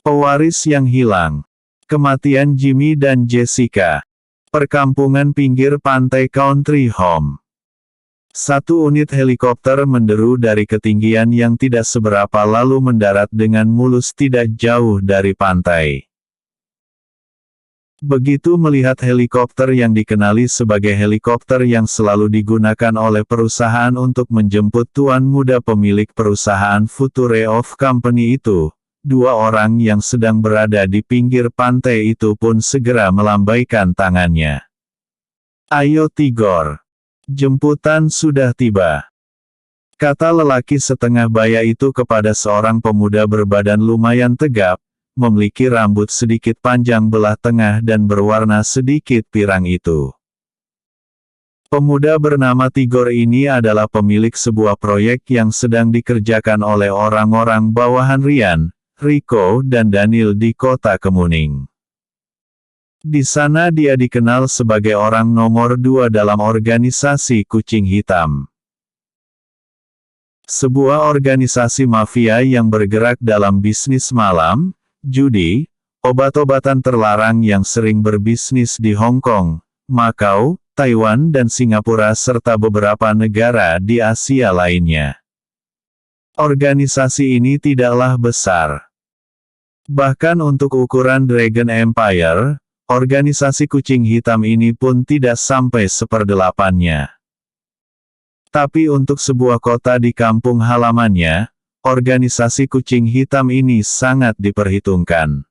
Pewaris yang hilang. Kematian Jimmy dan Jessica. Perkampungan pinggir pantai Country Home. Satu unit helikopter menderu dari ketinggian yang tidak seberapa lalu mendarat dengan mulus tidak jauh dari pantai. Begitu melihat helikopter yang dikenali sebagai helikopter yang selalu digunakan oleh perusahaan untuk menjemput tuan muda pemilik perusahaan Future of Company itu, dua orang yang sedang berada di pinggir pantai itu pun segera melambaikan tangannya. "Ayo Tigor. Jemputan sudah tiba," kata lelaki setengah baya itu kepada seorang pemuda berbadan lumayan tegap, memiliki rambut sedikit panjang belah tengah dan berwarna sedikit pirang itu. Pemuda bernama Tigor ini adalah pemilik sebuah proyek yang sedang dikerjakan oleh orang-orang bawahan Rian, Rico dan Daniel di kota Kemuning. Di sana dia dikenal sebagai orang nomor 2 dalam organisasi Kucing Hitam. Sebuah organisasi mafia yang bergerak dalam bisnis malam, judi, obat-obatan terlarang yang sering berbisnis di Hong Kong, Macau, Taiwan dan Singapura serta beberapa negara di Asia lainnya. Organisasi ini tidaklah besar. Bahkan untuk ukuran Dragon Empire, organisasi Kucing Hitam ini pun tidak sampai seperdelapannya. Tapi untuk sebuah kota di kampung halamannya, organisasi Kucing Hitam ini sangat diperhitungkan.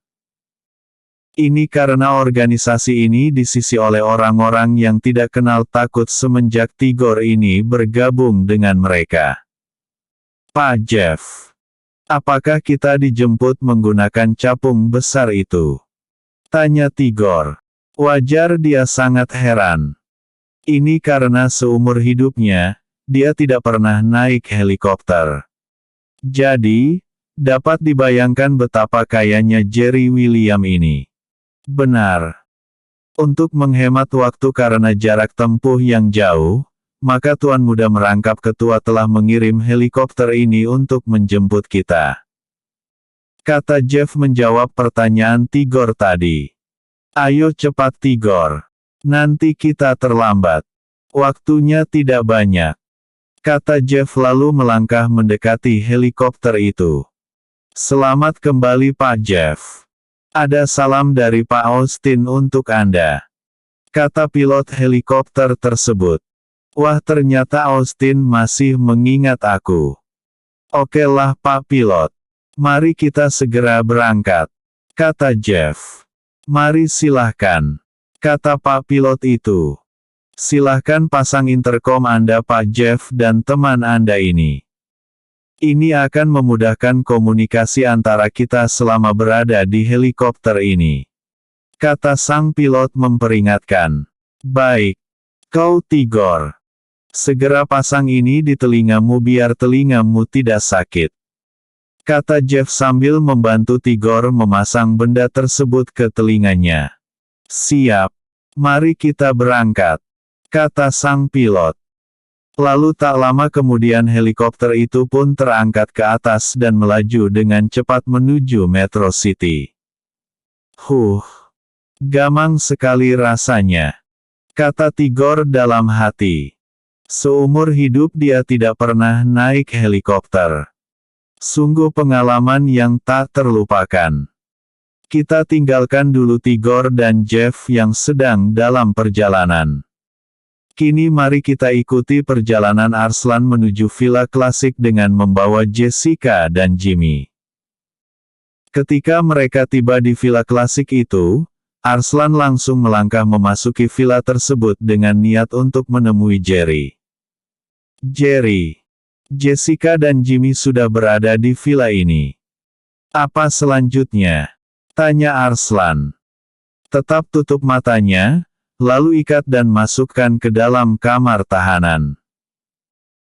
Ini karena organisasi ini disisi oleh orang-orang yang tidak kenal takut semenjak Tigor ini bergabung dengan mereka. "Pak Jeff, apakah kita dijemput menggunakan capung besar itu?" tanya Tigor. Wajar dia sangat heran. Ini karena seumur hidupnya, dia tidak pernah naik helikopter. Jadi, dapat dibayangkan betapa kayanya Jerry William ini. Benar. Untuk menghemat waktu karena jarak tempuh yang jauh, maka Tuan Muda Merangkap Ketua telah mengirim helikopter ini untuk menjemput kita. Kata Jeff menjawab pertanyaan Tigor tadi. "Ayo cepat Tigor. Nanti kita terlambat. Waktunya tidak banyak," kata Jeff lalu melangkah mendekati helikopter itu. "Selamat kembali Pak Jeff. Ada salam dari Pak Austin untuk Anda," kata pilot helikopter tersebut. "Wah ternyata Austin masih mengingat aku. Okelah Pak Pilot. Mari kita segera berangkat," kata Jeff. "Mari silahkan," kata Pak Pilot itu. "Silahkan pasang intercom Anda Pak Jeff dan teman Anda ini. Ini akan memudahkan komunikasi antara kita selama berada di helikopter ini," kata sang pilot memperingatkan. "Baik. Kau Tigor. Segera pasang ini di telingamu biar telingamu tidak sakit," kata Jeff sambil membantu Tigor memasang benda tersebut ke telinganya. "Siap. Mari kita berangkat," kata sang pilot. Lalu tak lama kemudian helikopter itu pun terangkat ke atas dan melaju dengan cepat menuju Metro City. Gamang sekali rasanya," kata Tigor dalam hati. Seumur hidup dia tidak pernah naik helikopter. Sungguh pengalaman yang tak terlupakan. Kita tinggalkan dulu Tigor dan Jeff yang sedang dalam perjalanan. Kini mari kita ikuti perjalanan Arslan menuju Villa Klasik dengan membawa Jessica dan Jimmy. Ketika mereka tiba di Villa Klasik itu, Arslan langsung melangkah memasuki villa tersebut dengan niat untuk menemui Jerry. Jessica dan Jimmy sudah berada di villa ini. "Apa selanjutnya?" tanya Arslan. "Tetap tutup matanya, lalu ikat dan masukkan ke dalam kamar tahanan.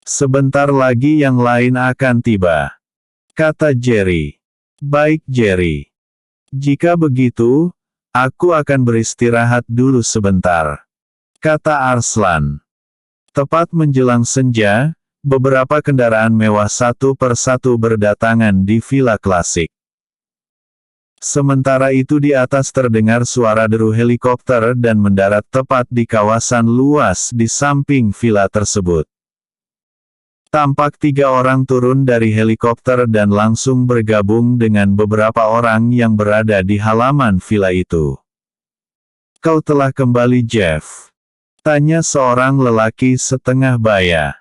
Sebentar lagi yang lain akan tiba," kata Jerry. "Baik Jerry. Jika begitu, aku akan beristirahat dulu sebentar," kata Arslan. Tepat menjelang senja, beberapa kendaraan mewah satu persatu berdatangan di Villa Klasik. Sementara itu di atas terdengar suara deru helikopter dan mendarat tepat di kawasan luas di samping villa tersebut. Tampak 3 orang turun dari helikopter dan langsung bergabung dengan beberapa orang yang berada di halaman villa itu. "Kau telah kembali, Jeff?" tanya seorang lelaki setengah baya.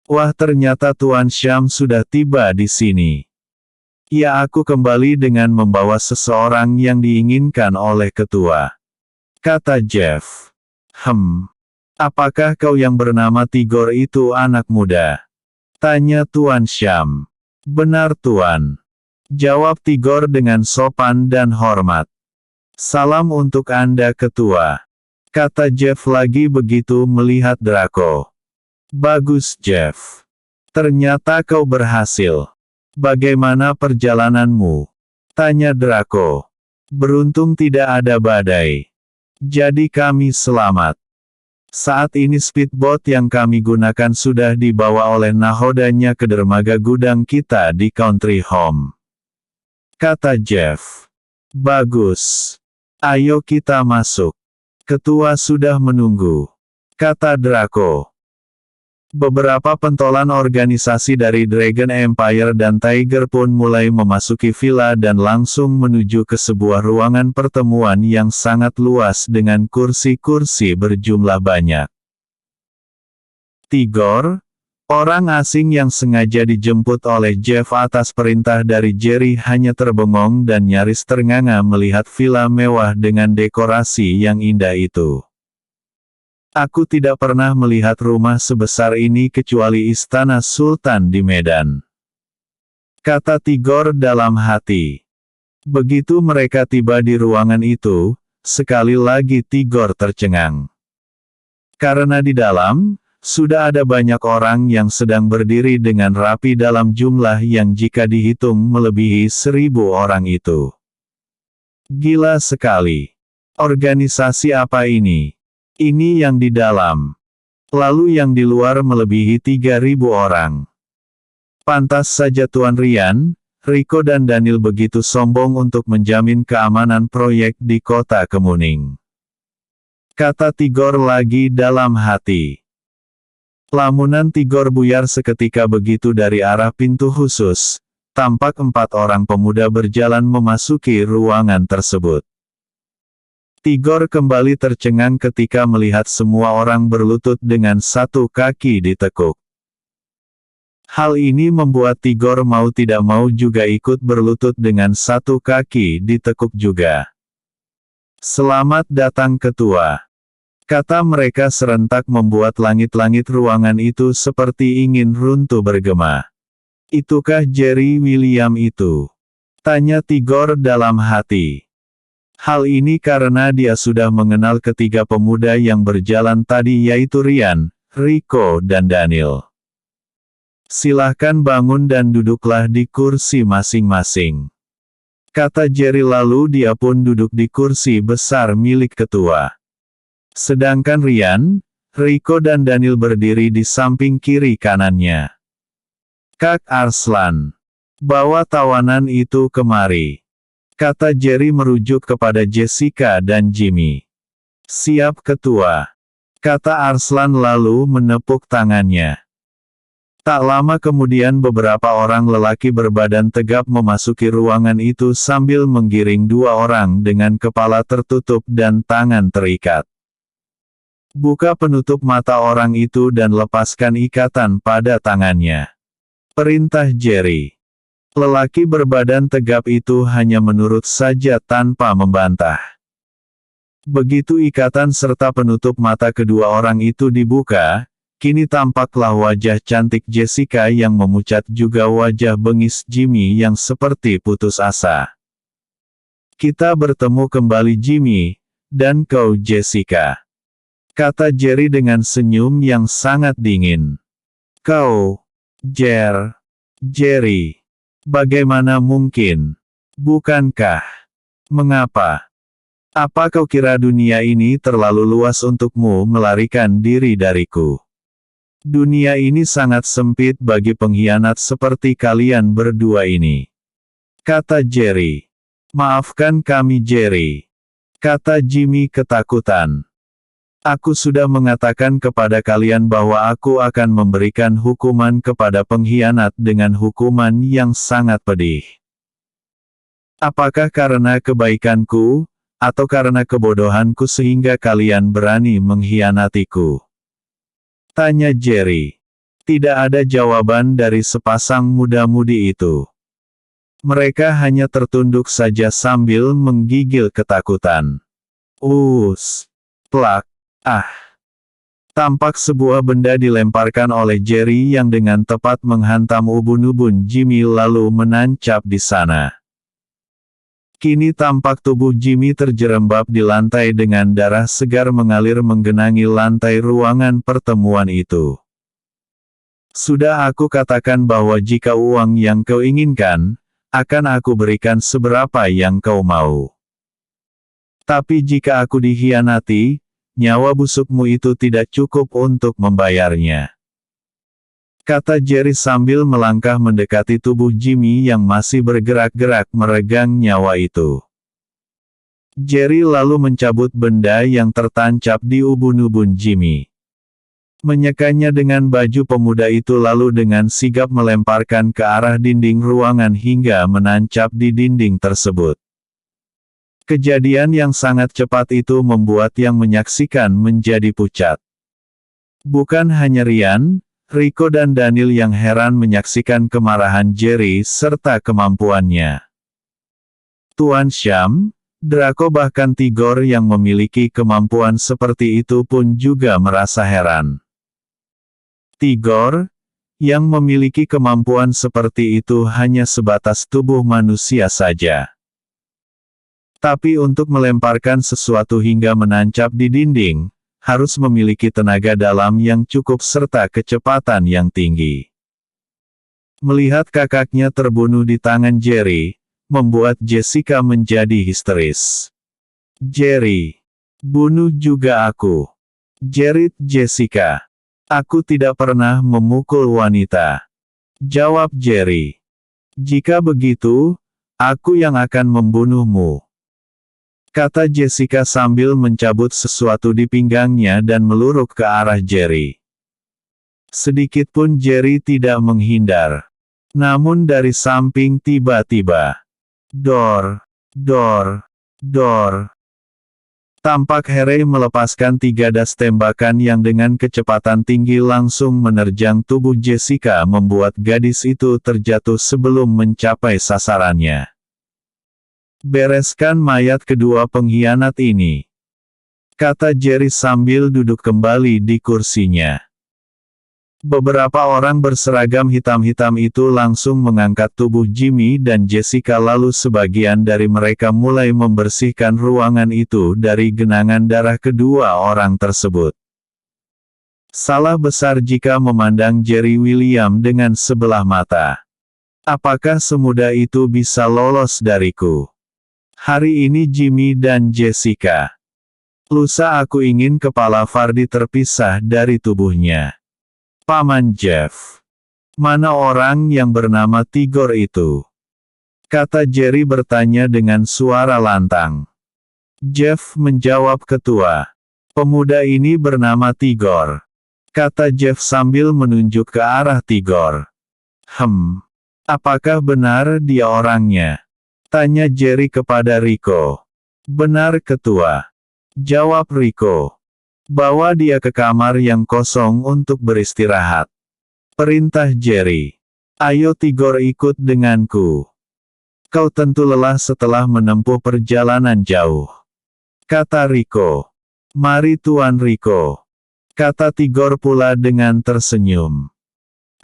"Wah, ternyata Tuan Syam sudah tiba di sini." "Ya, aku kembali dengan membawa seseorang yang diinginkan oleh ketua," kata Jeff. Apakah kau yang bernama Tigor itu anak muda?" tanya Tuan Syam. "Benar, Tuan," jawab Tigor dengan sopan dan hormat. "Salam untuk Anda, ketua," kata Jeff lagi begitu melihat Draco. "Bagus, Jeff. Ternyata kau berhasil. Bagaimana perjalananmu?" tanya Draco. "Beruntung tidak ada badai. Jadi kami selamat. Saat ini speedboat yang kami gunakan sudah dibawa oleh nahodanya ke dermaga gudang kita di Country Home," kata Jeff. "Bagus. Ayo kita masuk. Ketua sudah menunggu," kata Draco. Beberapa pentolan organisasi dari Dragon Empire dan Tiger pun mulai memasuki villa dan langsung menuju ke sebuah ruangan pertemuan yang sangat luas dengan kursi-kursi berjumlah banyak. Tigor, orang asing yang sengaja dijemput oleh Jeff atas perintah dari Jerry, hanya terbengong dan nyaris ternganga melihat villa mewah dengan dekorasi yang indah itu. "Aku tidak pernah melihat rumah sebesar ini kecuali Istana Sultan di Medan," kata Tigor dalam hati. Begitu mereka tiba di ruangan itu, sekali lagi Tigor tercengang. Karena di dalam, sudah ada banyak orang yang sedang berdiri dengan rapi dalam jumlah yang jika dihitung melebihi 1.000 orang itu. Gila sekali. Organisasi apa ini? Ini yang di dalam. Lalu yang di luar melebihi 3.000 orang. Pantas saja Tuan Ryan, Rico dan Daniel begitu sombong untuk menjamin keamanan proyek di kota Kemuning, kata Tigor lagi dalam hati. Lamunan Tigor buyar seketika begitu dari arah pintu khusus, tampak 4 orang pemuda berjalan memasuki ruangan tersebut. Tigor kembali tercengang ketika melihat semua orang berlutut dengan satu kaki ditekuk. Hal ini membuat Tigor mau tidak mau juga ikut berlutut dengan satu kaki ditekuk juga. "Selamat datang, ketua," kata mereka serentak membuat langit-langit ruangan itu seperti ingin runtuh bergema. "Itukah Jerry William itu?" tanya Tigor dalam hati. Hal ini karena dia sudah mengenal ketiga pemuda yang berjalan tadi, yaitu Ryan, Rico dan Daniel. "Silahkan bangun dan duduklah di kursi masing-masing," kata Jerry, lalu dia pun duduk di kursi besar milik ketua. Sedangkan Ryan, Rico dan Daniel berdiri di samping kiri kanannya. "Kak Arslan, bawa tawanan itu kemari," kata Jerry merujuk kepada Jessica dan Jimmy. "Siap, ketua," kata Arslan lalu menepuk tangannya. Tak lama kemudian beberapa orang lelaki berbadan tegap memasuki ruangan itu sambil menggiring 2 orang dengan kepala tertutup dan tangan terikat. "Buka penutup mata orang itu dan lepaskan ikatan pada tangannya," perintah Jerry. Lelaki berbadan tegap itu hanya menurut saja tanpa membantah. Begitu ikatan serta penutup mata kedua orang itu dibuka, kini tampaklah wajah cantik Jessica yang memucat, juga wajah bengis Jimmy yang seperti putus asa. "Kita bertemu kembali, Jimmy, dan kau Jessica," kata Jerry dengan senyum yang sangat dingin. "Kau, Jerry. Bagaimana mungkin? Bukankah? Mengapa? Apa kau kira dunia ini terlalu luas untukmu melarikan diri dariku? Dunia ini sangat sempit bagi pengkhianat seperti kalian berdua ini," kata Jerry. Maafkan kami Jerry, kata Jimmy ketakutan. Aku sudah mengatakan kepada kalian bahwa aku akan memberikan hukuman kepada pengkhianat dengan hukuman yang sangat pedih. Apakah karena kebaikanku, atau karena kebodohanku sehingga kalian berani mengkhianatiku? Tanya Jerry. Tidak ada jawaban dari sepasang muda-mudi itu. Mereka hanya tertunduk saja sambil menggigil ketakutan. Plak. Tampak sebuah benda dilemparkan oleh Jerry yang dengan tepat menghantam ubun-ubun Jimmy lalu menancap di sana. Kini tampak tubuh Jimmy terjerembab di lantai dengan darah segar mengalir menggenangi lantai ruangan pertemuan itu. Sudah aku katakan bahwa jika uang yang kau inginkan, akan aku berikan seberapa yang kau mau. Tapi jika aku dikhianati, nyawa busukmu itu tidak cukup untuk membayarnya. Kata Jerry sambil melangkah mendekati tubuh Jimmy yang masih bergerak-gerak meregang nyawa itu. Jerry lalu mencabut benda yang tertancap di ubun-ubun Jimmy. Menyekanya dengan baju pemuda itu lalu dengan sigap melemparkan ke arah dinding ruangan hingga menancap di dinding tersebut. Kejadian yang sangat cepat itu membuat yang menyaksikan menjadi pucat. Bukan hanya Ryan, Rico dan Daniel yang heran menyaksikan kemarahan Jerry serta kemampuannya. Tuan Sham, Draco bahkan Tigor yang memiliki kemampuan seperti itu pun juga merasa heran. Tigor, yang memiliki kemampuan seperti itu hanya sebatas tubuh manusia saja. Tapi untuk melemparkan sesuatu hingga menancap di dinding, harus memiliki tenaga dalam yang cukup serta kecepatan yang tinggi. Melihat kakaknya terbunuh di tangan Jerry, membuat Jessica menjadi histeris. Jerry, bunuh juga aku. Jerit Jessica. Aku tidak pernah memukul wanita. Jawab Jerry. Jika begitu, aku yang akan membunuhmu. Kata Jessica sambil mencabut sesuatu di pinggangnya dan meluruk ke arah Jerry. Sedikitpun Jerry tidak menghindar. Namun dari samping tiba-tiba. Dor. Tampak Harry melepaskan 3 das tembakan yang dengan kecepatan tinggi langsung menerjang tubuh Jessica membuat gadis itu terjatuh sebelum mencapai sasarannya. Bereskan mayat kedua pengkhianat ini. Kata Jerry sambil duduk kembali di kursinya. Beberapa orang berseragam hitam-hitam itu langsung mengangkat tubuh Jimmy dan Jessica lalu sebagian dari mereka mulai membersihkan ruangan itu dari genangan darah kedua orang tersebut. Salah besar jika memandang Jerry William dengan sebelah mata. Apakah semudah itu bisa lolos dariku? Hari ini Jimmy dan Jessica. Lusa aku ingin kepala Fardi terpisah dari tubuhnya. Paman Jeff. Mana orang yang bernama Tigor itu? Kata Jerry bertanya dengan suara lantang. Jeff menjawab ketua. Pemuda ini bernama Tigor. Kata Jeff sambil menunjuk ke arah Tigor. Apakah benar dia orangnya? Tanya Jerry kepada Rico. Benar ketua. Jawab Rico. Bawa dia ke kamar yang kosong untuk beristirahat. Perintah Jerry. Ayo Tigor ikut denganku. Kau tentu lelah setelah menempuh perjalanan jauh. Kata Rico. Mari Tuan Rico. Kata Tigor pula dengan tersenyum.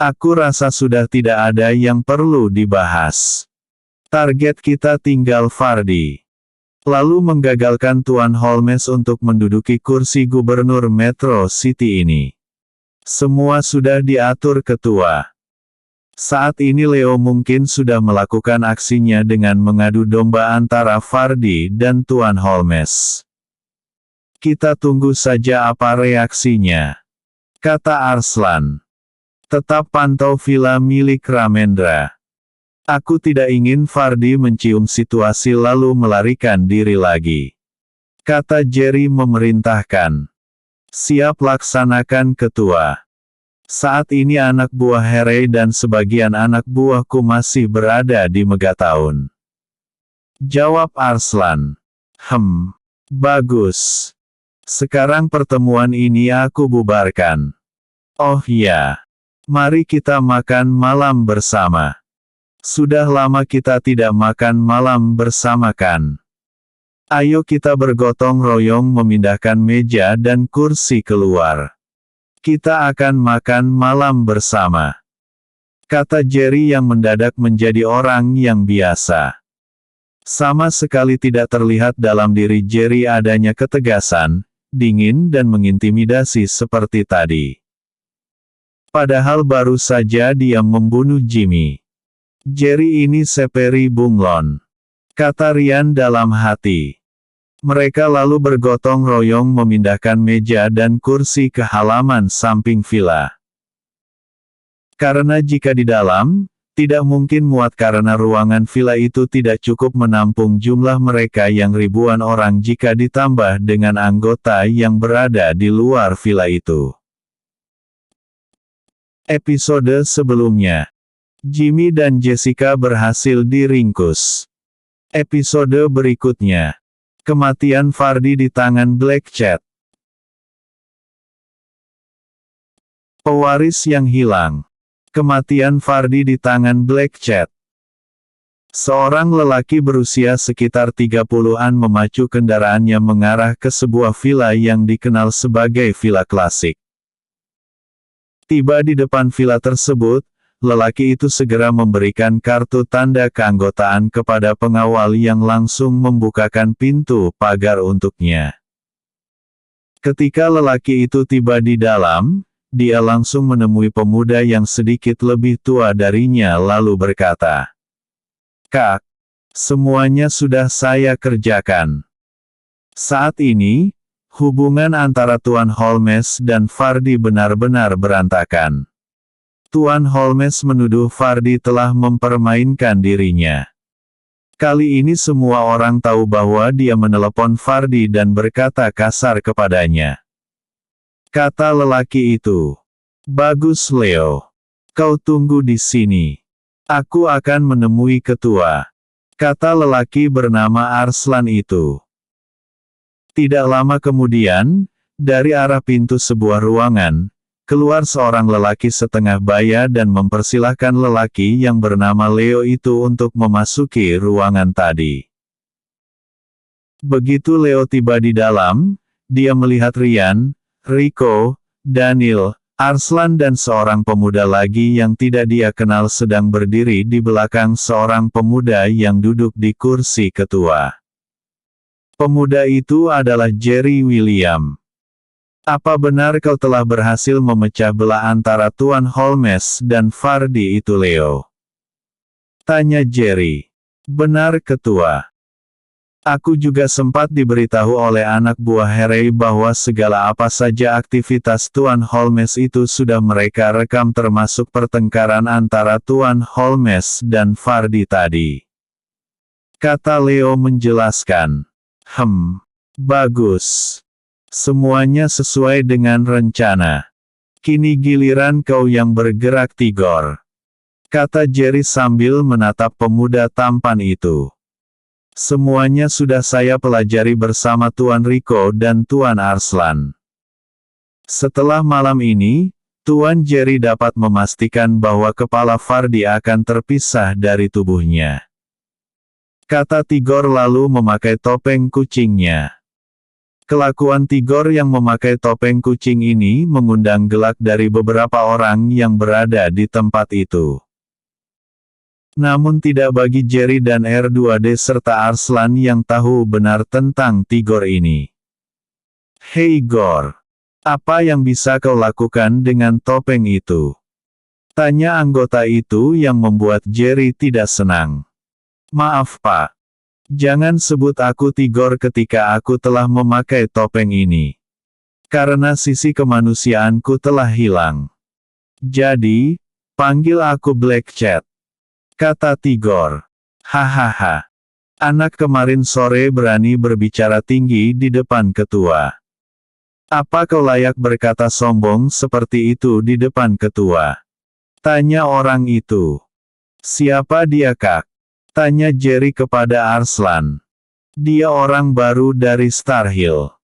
Aku rasa sudah tidak ada yang perlu dibahas. Target kita tinggal Fardi. Lalu menggagalkan Tuan Holmes untuk menduduki kursi gubernur Metro City ini. Semua sudah diatur ketua. Saat ini Leo mungkin sudah melakukan aksinya dengan mengadu domba antara Fardi dan Tuan Holmes. Kita tunggu saja apa reaksinya. Kata Arslan. Tetap pantau villa milik Ramendra. Aku tidak ingin Fardi mencium situasi lalu melarikan diri lagi. Kata Jerry memerintahkan. Siap laksanakan ketua. Saat ini anak buah Harry dan sebagian anak buahku masih berada di Megatown. Jawab Arslan. Bagus. Sekarang pertemuan ini aku bubarkan. Oh ya. Mari kita makan malam bersama. Sudah lama kita tidak makan malam bersama kan? Ayo kita bergotong royong memindahkan meja dan kursi keluar. Kita akan makan malam bersama. Kata Jerry yang mendadak menjadi orang yang biasa. Sama sekali tidak terlihat dalam diri Jerry adanya ketegasan, dingin dan mengintimidasi seperti tadi. Padahal baru saja dia membunuh Jimmy. Jerry ini seperi bunglon. Kata Ryan dalam hati. Mereka lalu bergotong royong memindahkan meja dan kursi ke halaman samping villa. Karena jika di dalam, tidak mungkin muat karena ruangan villa itu tidak cukup menampung jumlah mereka yang ribuan orang jika ditambah dengan anggota yang berada di luar villa itu. Episode sebelumnya, Jimmy dan Jessica berhasil diringkus. Episode berikutnya, kematian Fardi di tangan Black Cat. Pewaris yang hilang. Kematian Fardi di tangan Black Cat. Seorang lelaki berusia sekitar 30-an memacu kendaraannya mengarah ke sebuah villa yang dikenal sebagai villa klasik. Tiba di depan villa tersebut, lelaki itu segera memberikan kartu tanda keanggotaan kepada pengawal yang langsung membukakan pintu pagar untuknya. Ketika lelaki itu tiba di dalam, dia langsung menemui pemuda yang sedikit lebih tua darinya lalu berkata, "Kak, semuanya sudah saya kerjakan. Saat ini, hubungan antara Tuan Holmes dan Fardi benar-benar berantakan." Tuan Holmes menuduh Fardi telah mempermainkan dirinya. Kali ini semua orang tahu bahwa dia menelepon Fardi dan berkata kasar kepadanya. Kata lelaki itu, "Bagus Leo. Kau tunggu di sini. Aku akan menemui ketua." Kata lelaki bernama Arslan itu. Tidak lama kemudian, dari arah pintu sebuah ruangan, keluar seorang lelaki setengah baya dan mempersilahkan lelaki yang bernama Leo itu untuk memasuki ruangan tadi. Begitu Leo tiba di dalam, dia melihat Ryan, Rico, Daniel, Arslan dan seorang pemuda lagi yang tidak dia kenal sedang berdiri di belakang seorang pemuda yang duduk di kursi ketua. Pemuda itu adalah Jerry William. "Apa benar kau telah berhasil memecah belah antara Tuan Holmes dan Fardi itu Leo?" tanya Jerry. "Benar ketua. Aku juga sempat diberitahu oleh anak buah Harry bahwa segala apa saja aktivitas Tuan Holmes itu sudah mereka rekam termasuk pertengkaran antara Tuan Holmes dan Fardi tadi." Kata Leo menjelaskan. Bagus. Semuanya sesuai dengan rencana. Kini giliran kau yang bergerak Tigor. Kata Jerry sambil menatap pemuda tampan itu. Semuanya sudah saya pelajari bersama Tuan Rico dan Tuan Arslan. Setelah malam ini, Tuan Jerry dapat memastikan bahwa kepala Fardi akan terpisah dari tubuhnya. Kata Tigor lalu memakai topeng kucingnya. Kelakuan Tigor yang memakai topeng kucing ini mengundang gelak dari beberapa orang yang berada di tempat itu. Namun tidak bagi Jerry dan R2D serta Arslan yang tahu benar tentang Tigor ini. "Hei Gor, apa yang bisa kau lakukan dengan topeng itu?" tanya anggota itu yang membuat Jerry tidak senang. "Maaf Pak. Jangan sebut aku Tigor ketika aku telah memakai topeng ini. Karena sisi kemanusiaanku telah hilang. Jadi, panggil aku Black Cat." kata Tigor. Hahaha. Anak kemarin sore berani berbicara tinggi di depan ketua. Apa kau layak berkata sombong seperti itu di depan ketua? Tanya orang itu. Siapa dia, Kak? Tanya Jerry kepada Arslan. Dia orang baru dari Star Hill.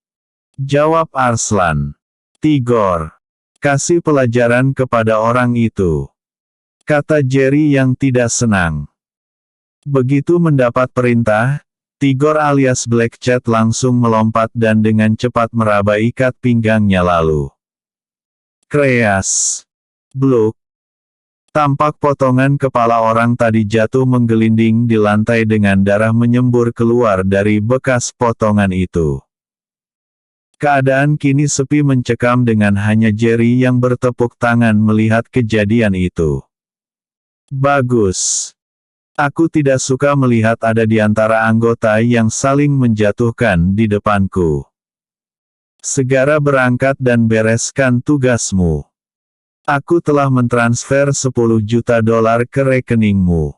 Jawab Arslan. Tigor. Kasih pelajaran kepada orang itu. Kata Jerry yang tidak senang. Begitu mendapat perintah, Tigor alias Black Cat langsung melompat dan dengan cepat meraba ikat pinggangnya lalu. Kreas. Bluk. Tampak potongan kepala orang tadi jatuh menggelinding di lantai dengan darah menyembur keluar dari bekas potongan itu. Keadaan kini sepi mencekam dengan hanya Jerry yang bertepuk tangan melihat kejadian itu. Bagus. Aku tidak suka melihat ada di antara anggota yang saling menjatuhkan di depanku. Segera berangkat dan bereskan tugasmu. Aku telah mentransfer 10 juta dolar ke rekeningmu.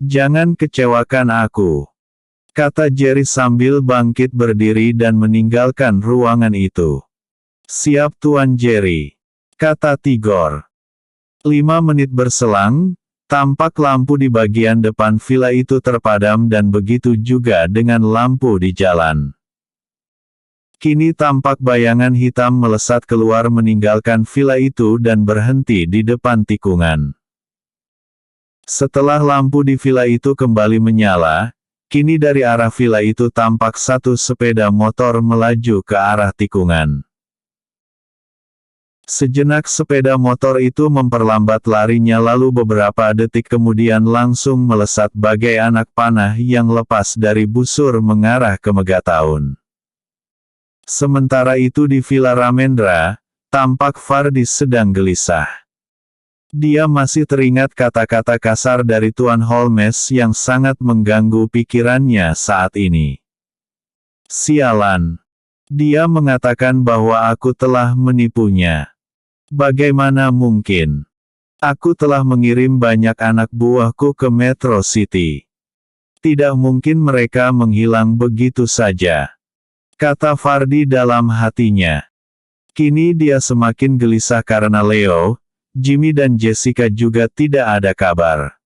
Jangan kecewakan aku. Kata Jerry sambil bangkit berdiri dan meninggalkan ruangan itu. Siap Tuan Jerry. Kata Tigor. 5 menit berselang, tampak lampu di bagian depan villa itu terpadam dan begitu juga dengan lampu di jalan. Kini tampak bayangan hitam melesat keluar meninggalkan villa itu dan berhenti di depan tikungan. Setelah lampu di villa itu kembali menyala, kini dari arah villa itu tampak satu sepeda motor melaju ke arah tikungan. Sejenak sepeda motor itu memperlambat larinya lalu beberapa detik kemudian langsung melesat bagai anak panah yang lepas dari busur mengarah ke Megatown. Sementara itu di Villa Ramendra, tampak Fardi sedang gelisah. Dia masih teringat kata-kata kasar dari Tuan Holmes yang sangat mengganggu pikirannya saat ini. Sialan. Dia mengatakan bahwa aku telah menipunya. Bagaimana mungkin? Aku telah mengirim banyak anak buahku ke Metro City. Tidak mungkin mereka menghilang begitu saja. Kata Fardi dalam hatinya. Kini dia semakin gelisah karena Leo, Jimmy dan Jessica juga tidak ada kabar.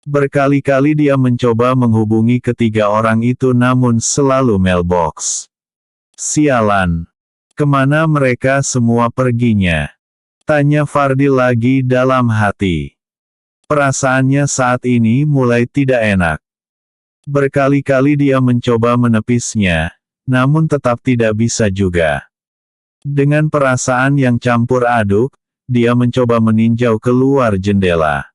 Berkali-kali dia mencoba menghubungi ketiga orang itu namun selalu mailbox. Sialan. Kemana mereka semua perginya? Tanya Fardi lagi dalam hati. Perasaannya saat ini mulai tidak enak. Berkali-kali dia mencoba menepisnya, namun tetap tidak bisa juga. Dengan perasaan yang campur aduk, dia mencoba meninjau keluar jendela.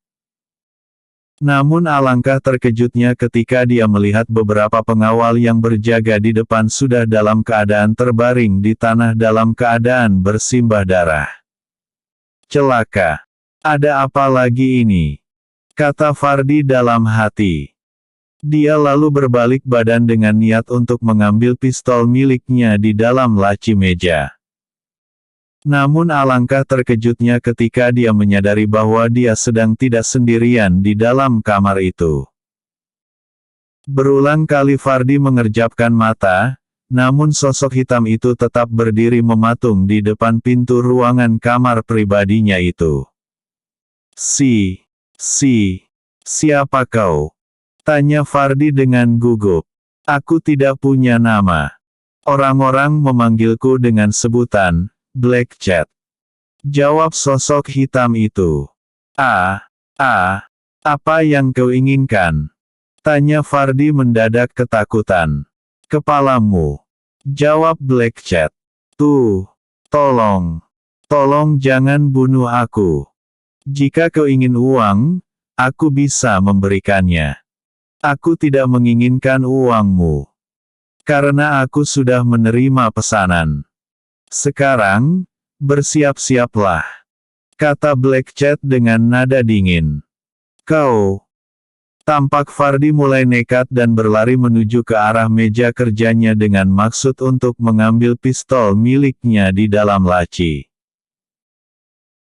Namun alangkah terkejutnya ketika dia melihat beberapa pengawal yang berjaga di depan sudah dalam keadaan terbaring di tanah dalam keadaan bersimbah darah. Celaka. Ada apa lagi ini? Kata Fardi dalam hati. Dia lalu berbalik badan dengan niat untuk mengambil pistol miliknya di dalam laci meja. Namun alangkah terkejutnya ketika dia menyadari bahwa dia sedang tidak sendirian di dalam kamar itu. Berulang kali Fardi mengerjapkan mata, namun sosok hitam itu tetap berdiri mematung di depan pintu ruangan kamar pribadinya itu. Siapa kau? Tanya Fardi dengan gugup. Aku tidak punya nama. Orang-orang memanggilku dengan sebutan Black Cat. Jawab sosok hitam itu. Apa yang kau inginkan? Tanya Fardi mendadak ketakutan. Kepalamu. Jawab Black Cat. Tolong jangan bunuh aku. Jika kau ingin uang, aku bisa memberikannya. Aku tidak menginginkan uangmu. Karena aku sudah menerima pesanan. Sekarang, bersiap-siaplah. Kata Black Cat dengan nada dingin. Kau. Tampak Fardi mulai nekat dan berlari menuju ke arah meja kerjanya dengan maksud untuk mengambil pistol miliknya di dalam laci.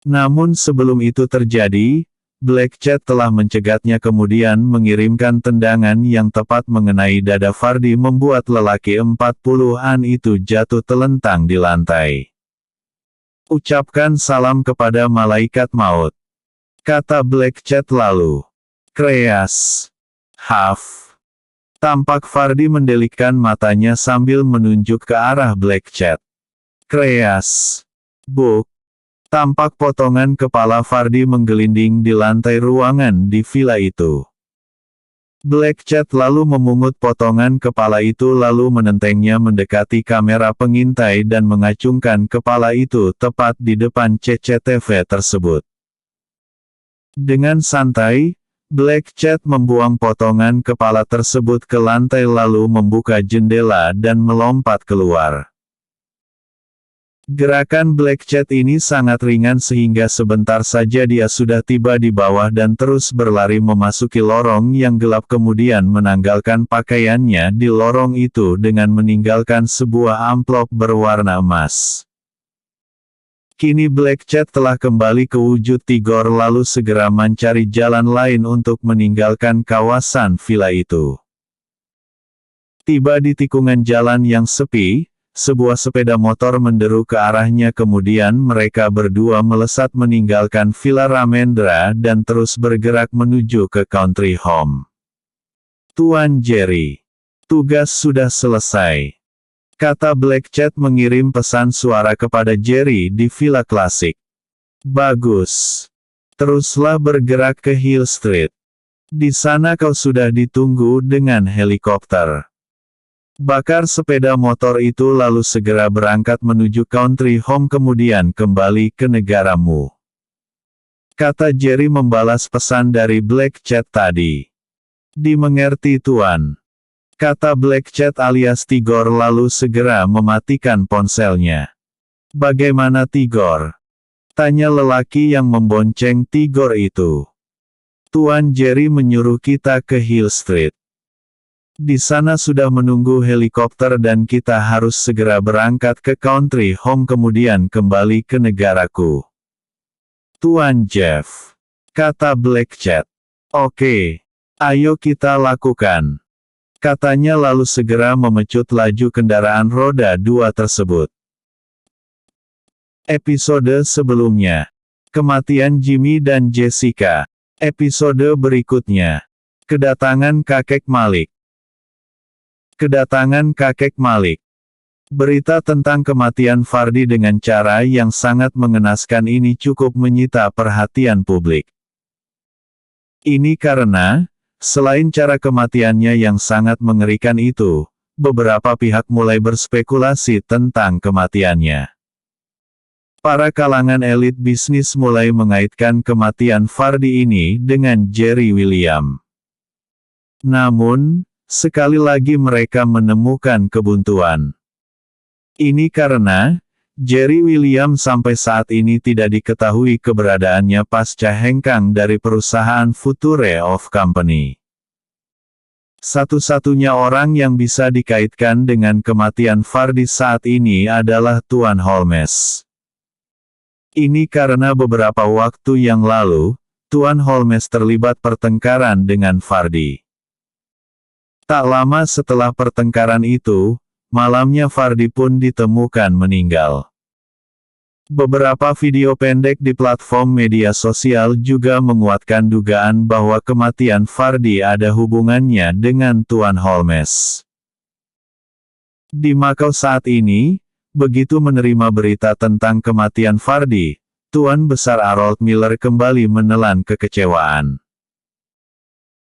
Namun sebelum itu terjadi, Black Cat telah mencegatnya kemudian mengirimkan tendangan yang tepat mengenai dada Fardy membuat lelaki 40-an itu jatuh telentang di lantai. "Ucapkan salam kepada malaikat maut," kata Black Cat lalu. "Kreas. Huff." Tampak Fardy mendelikkan matanya sambil menunjuk ke arah Black Cat. "Kreas. Buk." Tampak potongan kepala Fardy menggelinding di lantai ruangan di villa itu. Black Cat lalu memungut potongan kepala itu lalu menentengnya mendekati kamera pengintai dan mengacungkan kepala itu tepat di depan CCTV tersebut. Dengan santai, Black Cat membuang potongan kepala tersebut ke lantai lalu membuka jendela dan melompat keluar. Gerakan Black Cat ini sangat ringan sehingga sebentar saja dia sudah tiba di bawah dan terus berlari memasuki lorong yang gelap kemudian menanggalkan pakaiannya di lorong itu dengan meninggalkan sebuah amplop berwarna emas. Kini Black Cat telah kembali ke wujud Tigor lalu segera mencari jalan lain untuk meninggalkan kawasan villa itu. Tiba di tikungan jalan yang sepi, sebuah sepeda motor menderu ke arahnya kemudian mereka berdua melesat meninggalkan Villa Ramendra dan terus bergerak menuju ke country home. "Tuan Jerry, tugas sudah selesai," kata Black Cat mengirim pesan suara kepada Jerry di Villa Klasik. "Bagus. Teruslah bergerak ke Hill Street. Di sana kau sudah ditunggu dengan helikopter." Bakar sepeda motor itu lalu segera berangkat menuju country home kemudian kembali ke negaramu, kata Jerry membalas pesan dari Black Cat tadi. "Dimengerti tuan," kata Black Cat alias Tigor lalu segera mematikan ponselnya. "Bagaimana Tigor?" tanya lelaki yang membonceng Tigor itu. "Tuan Jerry menyuruh kita ke Hill Street. Di sana sudah menunggu helikopter dan kita harus segera berangkat ke country home kemudian kembali ke negaraku, Tuan Jeff," kata Black Cat. "Oke. Ayo kita lakukan," katanya lalu segera memecut laju kendaraan roda 2 tersebut. Episode sebelumnya. Kematian Jimmy dan Jessica. Episode berikutnya. Kedatangan kakek Malik. Kedatangan kakek Malik. Berita tentang kematian Fardy dengan cara yang sangat mengenaskan ini cukup menyita perhatian publik. Ini karena, selain cara kematiannya yang sangat mengerikan itu, beberapa pihak mulai berspekulasi tentang kematiannya. Para kalangan elit bisnis mulai mengaitkan kematian Fardy ini dengan Jerry William. Namun, sekali lagi mereka menemukan kebuntuan. Ini karena, Jerry William sampai saat ini tidak diketahui keberadaannya pasca hengkang dari perusahaan Future of Company. Satu-satunya orang yang bisa dikaitkan dengan kematian Fardy saat ini adalah Tuan Holmes. Ini karena beberapa waktu yang lalu, Tuan Holmes terlibat pertengkaran dengan Fardy. Tak lama setelah pertengkaran itu, malamnya Fardy pun ditemukan meninggal. Beberapa video pendek di platform media sosial juga menguatkan dugaan bahwa kematian Fardy ada hubungannya dengan Tuan Holmes. Di Makau saat ini, begitu menerima berita tentang kematian Fardy, Tuan Besar Harold Miller kembali menelan kekecewaan.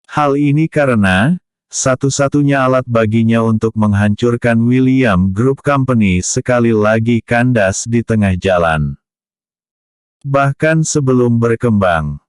Hal ini karena, satu-satunya alat baginya untuk menghancurkan William Group Company sekali lagi kandas di tengah jalan. Bahkan sebelum berkembang.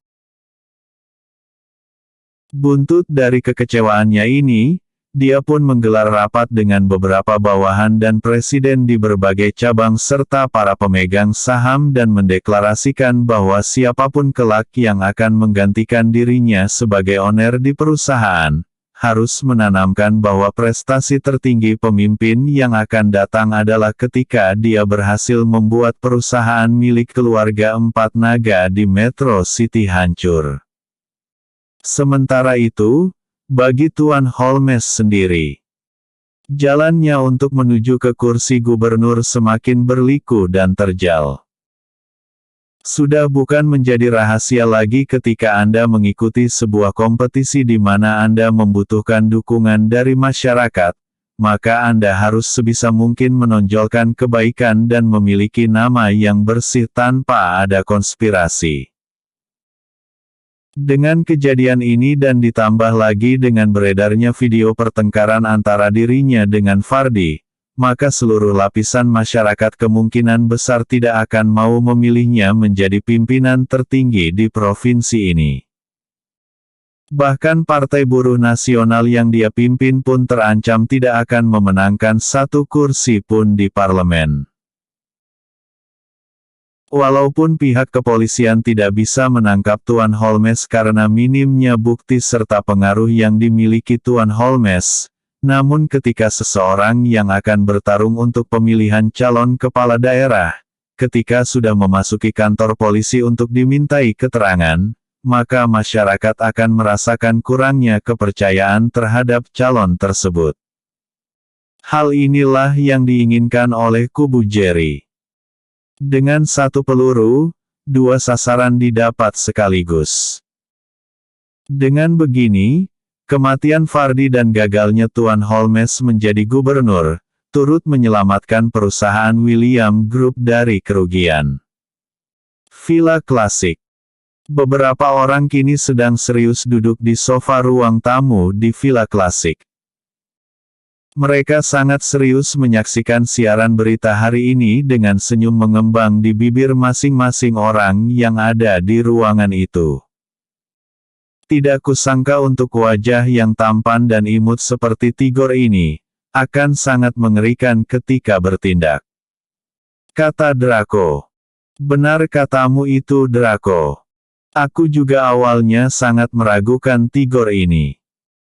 Buntut dari kekecewaannya ini, dia pun menggelar rapat dengan beberapa bawahan dan presiden di berbagai cabang serta para pemegang saham dan mendeklarasikan bahwa siapapun kelak yang akan menggantikan dirinya sebagai owner di perusahaan, harus menanamkan bahwa prestasi tertinggi pemimpin yang akan datang adalah ketika dia berhasil membuat perusahaan milik keluarga Empat Naga di Metro City hancur. Sementara itu, bagi Tuan Holmes sendiri, jalannya untuk menuju ke kursi gubernur semakin berliku dan terjal. Sudah bukan menjadi rahasia lagi ketika Anda mengikuti sebuah kompetisi di mana Anda membutuhkan dukungan dari masyarakat, maka Anda harus sebisa mungkin menonjolkan kebaikan dan memiliki nama yang bersih tanpa ada konspirasi. Dengan kejadian ini dan ditambah lagi dengan beredarnya video pertengkaran antara dirinya dengan Fardi, maka seluruh lapisan masyarakat kemungkinan besar tidak akan mau memilihnya menjadi pimpinan tertinggi di provinsi ini. Bahkan Partai Buruh Nasional yang dia pimpin pun terancam tidak akan memenangkan satu kursi pun di parlemen. Walaupun pihak kepolisian tidak bisa menangkap Tuan Holmes karena minimnya bukti serta pengaruh yang dimiliki Tuan Holmes, namun ketika seseorang yang akan bertarung untuk pemilihan calon kepala daerah, ketika sudah memasuki kantor polisi untuk dimintai keterangan, maka masyarakat akan merasakan kurangnya kepercayaan terhadap calon tersebut. Hal inilah yang diinginkan oleh kubu Jerry. Dengan satu peluru, dua sasaran didapat sekaligus. Dengan begini, kematian Fardi dan gagalnya Tuan Holmes menjadi gubernur, turut menyelamatkan perusahaan William Group dari kerugian. Villa Klasik. Beberapa orang kini sedang serius duduk di sofa ruang tamu di Villa Klasik. Mereka sangat serius menyaksikan siaran berita hari ini dengan senyum mengembang di bibir masing-masing orang yang ada di ruangan itu. Tidak kusangka untuk wajah yang tampan dan imut seperti Tigor ini, akan sangat mengerikan ketika bertindak. Kata Draco. Benar katamu itu Draco. Aku juga awalnya sangat meragukan Tigor ini.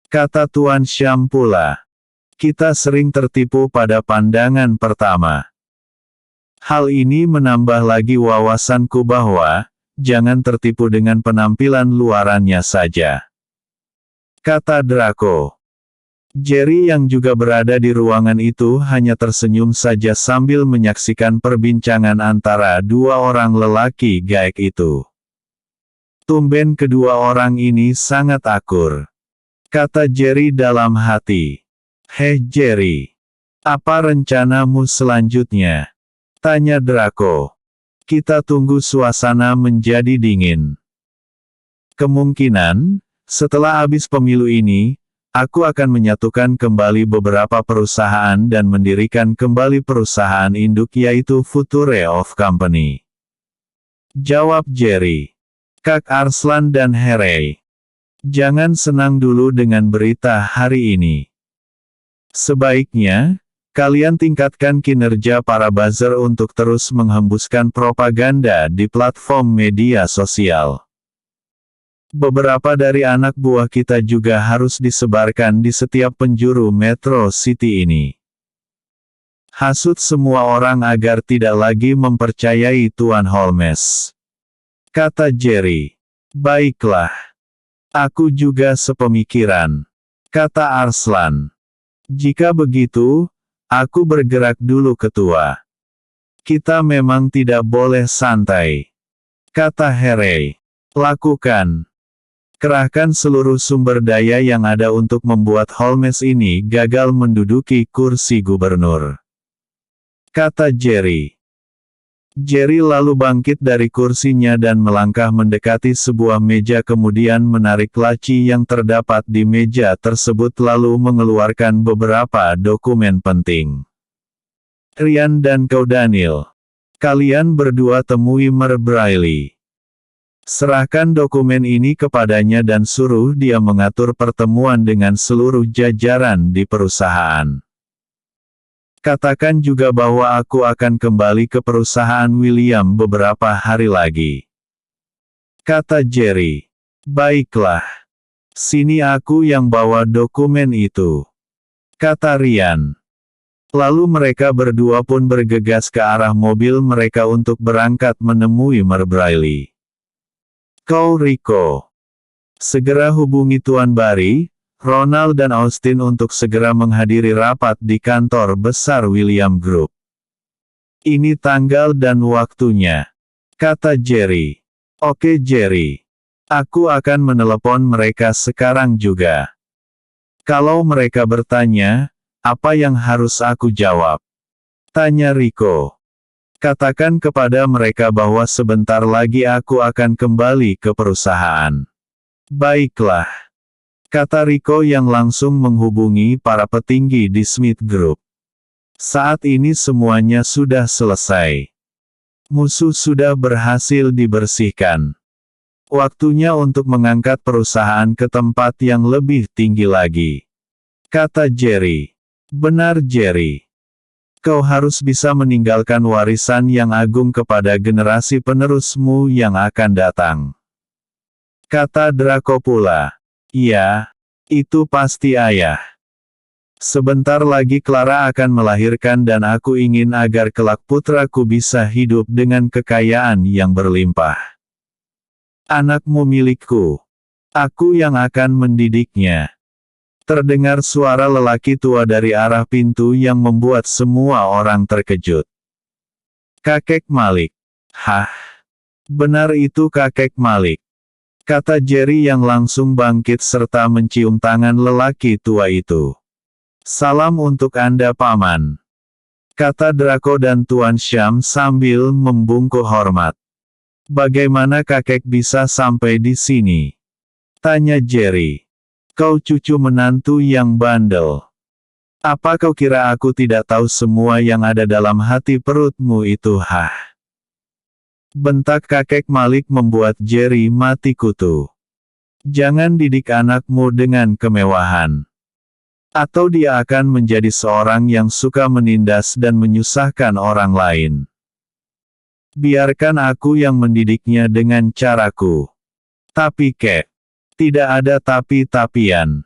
Kata Tuan Syam pula. Kita sering tertipu pada pandangan pertama. Hal ini menambah lagi wawasanku bahwa, jangan tertipu dengan penampilan luarannya saja. Kata Draco. Jerry yang juga berada di ruangan itu hanya tersenyum saja sambil menyaksikan perbincangan antara dua orang lelaki gaek itu. Tumben kedua orang ini sangat akur. Kata Jerry dalam hati. Heh Jerry. Apa rencanamu selanjutnya? Tanya Draco. Kita tunggu suasana menjadi dingin. Kemungkinan, setelah habis pemilu ini, aku akan menyatukan kembali beberapa perusahaan dan mendirikan kembali perusahaan induk yaitu Future of Company. Jawab Jerry. Kak Arslan dan Harry. Jangan senang dulu dengan berita hari ini. Sebaiknya, kalian tingkatkan kinerja para buzzer untuk terus menghembuskan propaganda di platform media sosial. Beberapa dari anak buah kita juga harus disebarkan di setiap penjuru Metro City ini. Hasut semua orang agar tidak lagi mempercayai Tuan Holmes. Kata Jerry. Baiklah. Aku juga sepemikiran. Kata Arslan. Jika begitu, aku bergerak dulu ketua. Kita memang tidak boleh santai. Kata Harry. Lakukan. Kerahkan seluruh sumber daya yang ada untuk membuat Holmes ini gagal menduduki kursi gubernur. Kata Jerry. Jerry lalu bangkit dari kursinya dan melangkah mendekati sebuah meja kemudian menarik laci yang terdapat di meja tersebut lalu mengeluarkan beberapa dokumen penting. Ryan dan kau Daniel. Kalian berdua temui Mer Briley. Serahkan dokumen ini kepadanya dan suruh dia mengatur pertemuan dengan seluruh jajaran di perusahaan. Katakan juga bahwa aku akan kembali ke perusahaan William beberapa hari lagi. Kata Jerry. Baiklah. Sini aku yang bawa dokumen itu. Kata Ryan. Lalu mereka berdua pun bergegas ke arah mobil mereka untuk berangkat menemui Mer Briley. Kau Rico. Segera hubungi Tuan Barry, Ronald dan Austin untuk segera menghadiri rapat di kantor besar William Group. Ini tanggal dan waktunya, kata Jerry. Oke Jerry. Aku akan menelepon mereka sekarang juga. Kalau mereka bertanya, apa yang harus aku jawab? Tanya Rico. Katakan kepada mereka bahwa sebentar lagi aku akan kembali ke perusahaan. Baiklah, kata Rico yang langsung menghubungi para petinggi di Smith Group. Saat ini semuanya sudah selesai. Musuh sudah berhasil dibersihkan. Waktunya untuk mengangkat perusahaan ke tempat yang lebih tinggi lagi, kata Jerry. Benar Jerry. Kau harus bisa meninggalkan warisan yang agung kepada generasi penerusmu yang akan datang. Kata Draco pula. Iya, itu pasti ayah. Sebentar lagi Clara akan melahirkan dan aku ingin agar kelak putraku bisa hidup dengan kekayaan yang berlimpah. Anakmu milikku. Aku yang akan mendidiknya. Terdengar suara lelaki tua dari arah pintu yang membuat semua orang terkejut. Kakek Malik. Hah? Benar itu kakek Malik. Kata Jerry yang langsung bangkit serta mencium tangan lelaki tua itu. Salam untuk Anda Paman. Kata Draco dan Tuan Syam sambil membungkuk hormat. Bagaimana kakek bisa sampai di sini? Tanya Jerry. Kau cucu menantu yang bandel. Apa kau kira aku tidak tahu semua yang ada dalam hati perutmu itu? Hah? Bentak kakek Malik membuat Jerry mati kutu. Jangan didik anakmu dengan kemewahan. Atau dia akan menjadi seorang yang suka menindas dan menyusahkan orang lain. Biarkan aku yang mendidiknya dengan caraku. Tapi kek. Tidak ada tapi-tapian.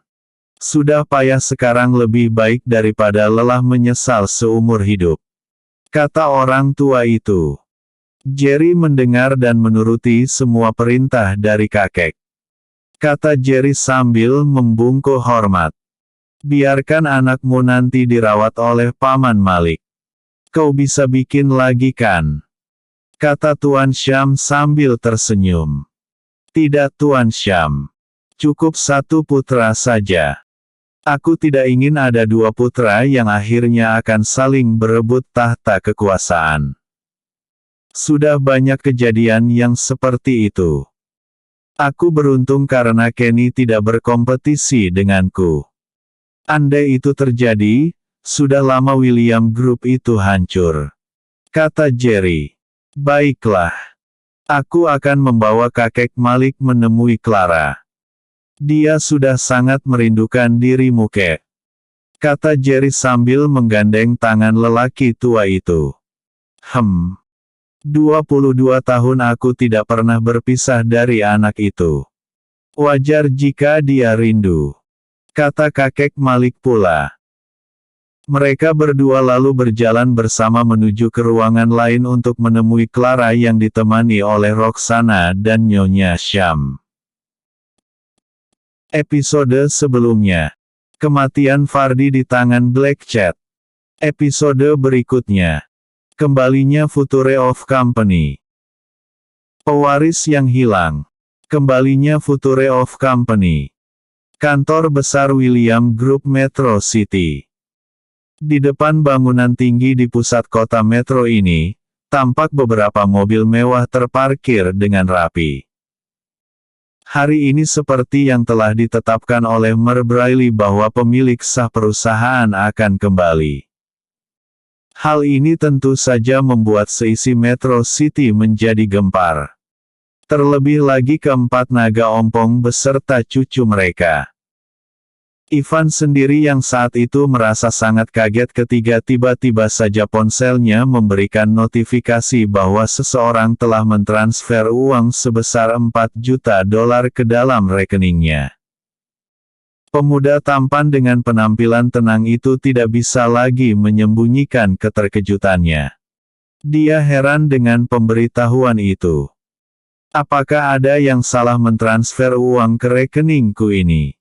Sudah payah sekarang lebih baik daripada lelah menyesal seumur hidup. Kata orang tua itu. Jerry mendengar dan menuruti semua perintah dari kakek. Kata Jerry sambil membungkuk hormat. Biarkan anakmu nanti dirawat oleh Paman Malik. Kau bisa bikin lagi kan? Kata Tuan Syam sambil tersenyum. Tidak Tuan Syam. Cukup satu putra saja. Aku tidak ingin ada dua putra yang akhirnya akan saling berebut tahta kekuasaan. Sudah banyak kejadian yang seperti itu. Aku beruntung karena Kenny tidak berkompetisi denganku. Andai itu terjadi, sudah lama William Group itu hancur. Kata Jerry. Baiklah. Aku akan membawa kakek Malik menemui Clara. Dia sudah sangat merindukan dirimu kek. Kata Jerry sambil menggandeng tangan lelaki tua itu. 22 tahun aku tidak pernah berpisah dari anak itu. Wajar jika dia rindu. Kata kakek Malik pula. Mereka berdua lalu berjalan bersama menuju ke ruangan lain untuk menemui Clara yang ditemani oleh Roxana dan Nyonya Syam. Episode sebelumnya. Kematian Fardi di tangan Black Cat. Episode berikutnya. Kembalinya Future of Company. Pewaris yang hilang. Kembalinya Future of Company. Kantor besar William Group Metro City. Di depan bangunan tinggi di pusat kota metro ini, tampak beberapa mobil mewah terparkir dengan rapi. Hari ini seperti yang telah ditetapkan oleh Mer Briley bahwa pemilik sah perusahaan akan kembali. Hal ini tentu saja membuat seisi Metro City menjadi gempar. Terlebih lagi keempat naga ompong beserta cucu mereka. Ivan sendiri yang saat itu merasa sangat kaget ketika tiba-tiba saja ponselnya memberikan notifikasi bahwa seseorang telah mentransfer uang sebesar $4 juta ke dalam rekeningnya. Pemuda tampan dengan penampilan tenang itu tidak bisa lagi menyembunyikan keterkejutannya. Dia heran dengan pemberitahuan itu. Apakah ada yang salah mentransfer uang ke rekeningku ini?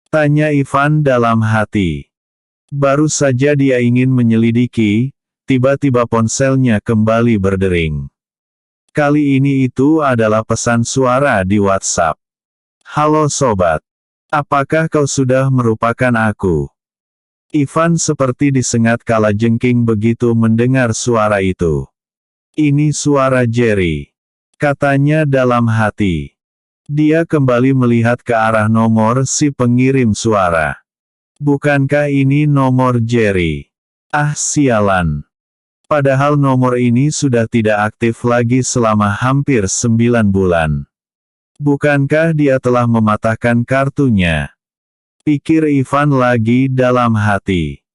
Tanya Ivan dalam hati. Baru saja dia ingin menyelidiki, tiba-tiba ponselnya kembali berdering. Kali ini itu adalah pesan suara di WhatsApp. Halo sobat. Apakah kau sudah merupakan aku? Ivan seperti disengat kalajengking begitu mendengar suara itu. Ini suara Jerry. Katanya dalam hati. Dia kembali melihat ke arah nomor si pengirim suara. Bukankah ini nomor Jerry? Ah sialan. Padahal nomor ini sudah tidak aktif lagi selama hampir 9 bulan. Bukankah dia telah mematahkan kartunya? Pikir Ivan lagi dalam hati.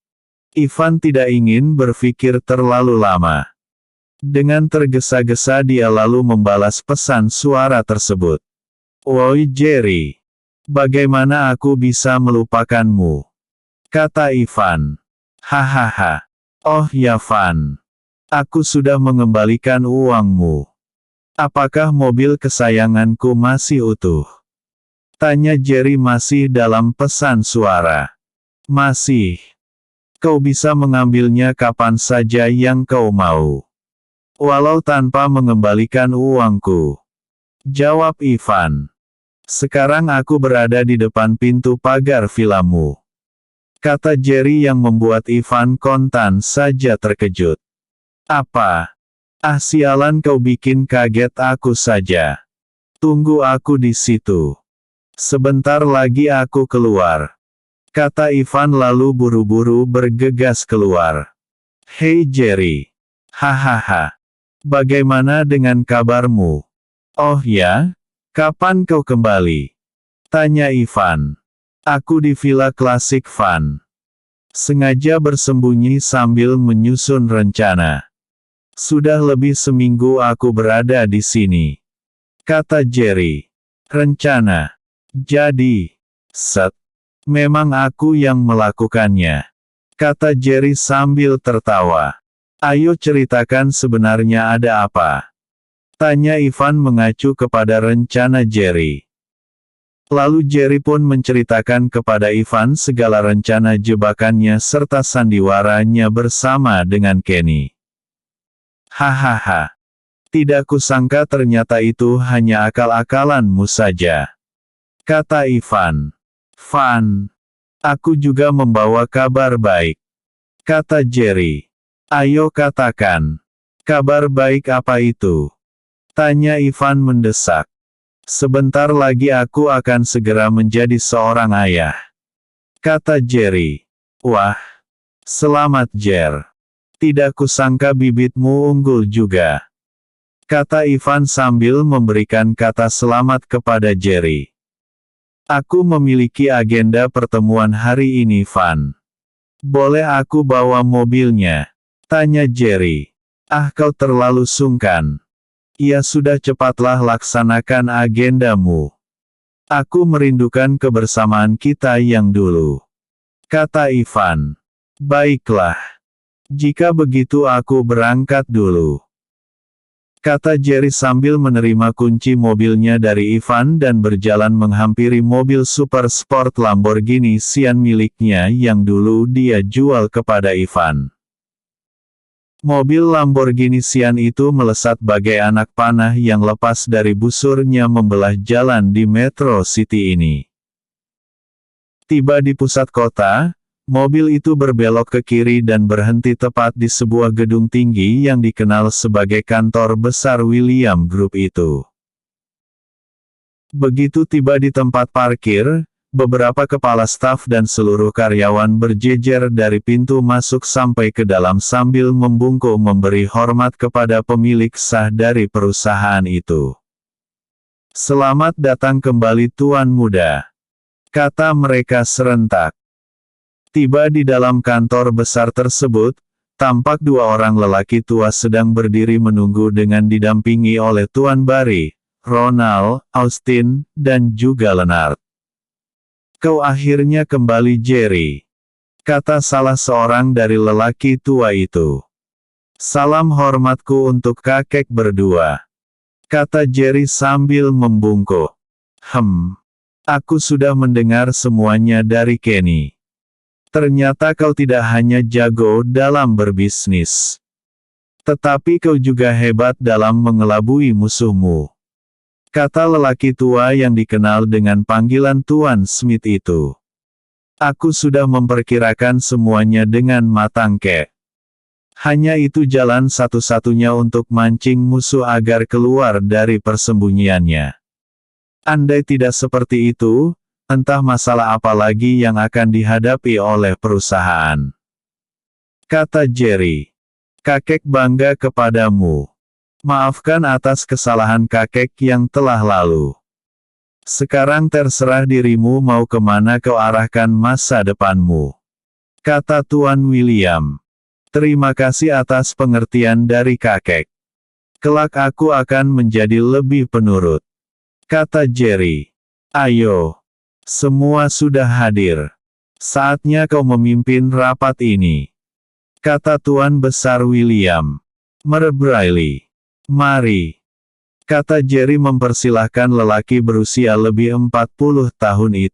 Ivan tidak ingin berpikir terlalu lama. Dengan tergesa-gesa dia lalu membalas pesan suara tersebut. Woi Jerry. Bagaimana aku bisa melupakanmu? Kata Ivan. Hahaha. Oh ya Van. Aku sudah mengembalikan uangmu. Apakah mobil kesayanganku masih utuh? Tanya Jerry masih dalam pesan suara. Masih. Kau bisa mengambilnya kapan saja yang kau mau. Walau tanpa mengembalikan uangku. Jawab Ivan. Sekarang aku berada di depan pintu pagar vilamu. Kata Jerry yang membuat Ivan kontan saja terkejut. Apa? Ah sialan kau bikin kaget aku saja. Tunggu aku di situ. Sebentar lagi aku keluar. Kata Ivan lalu buru-buru bergegas keluar. Hei Jerry. Hahaha. Bagaimana dengan kabarmu? Oh ya? Kapan kau kembali? Tanya Ivan. Aku di Villa Klasik Van. Sengaja bersembunyi sambil menyusun rencana. Sudah lebih seminggu aku berada di sini. Kata Jerry. Rencana. Jadi. Memang aku yang melakukannya. Kata Jerry sambil tertawa. Ayo ceritakan sebenarnya ada apa? Tanya Ivan mengacu kepada rencana Jerry. Lalu Jerry pun menceritakan kepada Ivan segala rencana jebakannya serta sandiwaranya bersama dengan Kenny. Hahaha. Tidak kusangka ternyata itu hanya akal-akalanmu saja. Kata Ivan. Van. Aku juga membawa kabar baik. Kata Jerry. Ayo katakan. Kabar baik apa itu? Tanya Ivan mendesak. Sebentar lagi aku akan segera menjadi seorang ayah. Kata Jerry. Wah. Selamat Jer. Tidak kusangka bibitmu unggul juga. Kata Ivan sambil memberikan kata selamat kepada Jerry. Aku memiliki agenda pertemuan hari ini Van. Boleh aku bawa mobilnya? Tanya Jerry. Ah kau terlalu sungkan. Ya sudah cepatlah laksanakan agendamu. Aku merindukan kebersamaan kita yang dulu. Kata Ivan. Baiklah. Jika begitu aku berangkat dulu. Kata Jerry sambil menerima kunci mobilnya dari Ivan dan berjalan menghampiri mobil super sport Lamborghini Sian miliknya yang dulu dia jual kepada Ivan. Mobil Lamborghini Sian itu melesat bagai anak panah yang lepas dari busurnya membelah jalan di Metro City ini. Tiba di pusat kota, mobil itu berbelok ke kiri dan berhenti tepat di sebuah gedung tinggi yang dikenal sebagai kantor besar William Group itu. Begitu tiba di tempat parkir, beberapa kepala staf dan seluruh karyawan berjejer dari pintu masuk sampai ke dalam sambil membungkuk memberi hormat kepada pemilik sah dari perusahaan itu. Selamat datang kembali Tuan Muda. Kata mereka serentak. Tiba di dalam kantor besar tersebut, tampak dua orang lelaki tua sedang berdiri menunggu dengan didampingi oleh Tuan Barry, Ronald, Austin, dan juga Leonard. Kau akhirnya kembali Jerry. Kata salah seorang dari lelaki tua itu. Salam hormatku untuk kakek berdua. kata Jerry sambil membungkuk. Aku sudah mendengar semuanya dari Kenny. Ternyata kau tidak hanya jago dalam berbisnis, tetapi kau juga hebat dalam mengelabui musuhmu, kata lelaki tua yang dikenal dengan panggilan Tuan Smith itu. Aku sudah memperkirakan semuanya dengan matang, Kek. Hanya itu jalan satu-satunya untuk mancing musuh agar keluar dari persembunyiannya. Andai tidak seperti itu, entah masalah apa lagi yang akan dihadapi oleh perusahaan, kata Jerry. Kakek bangga kepadamu. Maafkan atas kesalahan kakek yang telah lalu. Sekarang terserah dirimu mau kemana kau arahkan masa depanmu, kata Tuan William. Terima kasih atas pengertian dari kakek. Kelak aku akan menjadi lebih penurut, kata Jerry. Ayo, semua sudah hadir. Saatnya kau memimpin rapat ini, kata Tuan Besar William. Merebraili. Mari, kata Jerry mempersilahkan lelaki berusia lebih 40 tahun itu.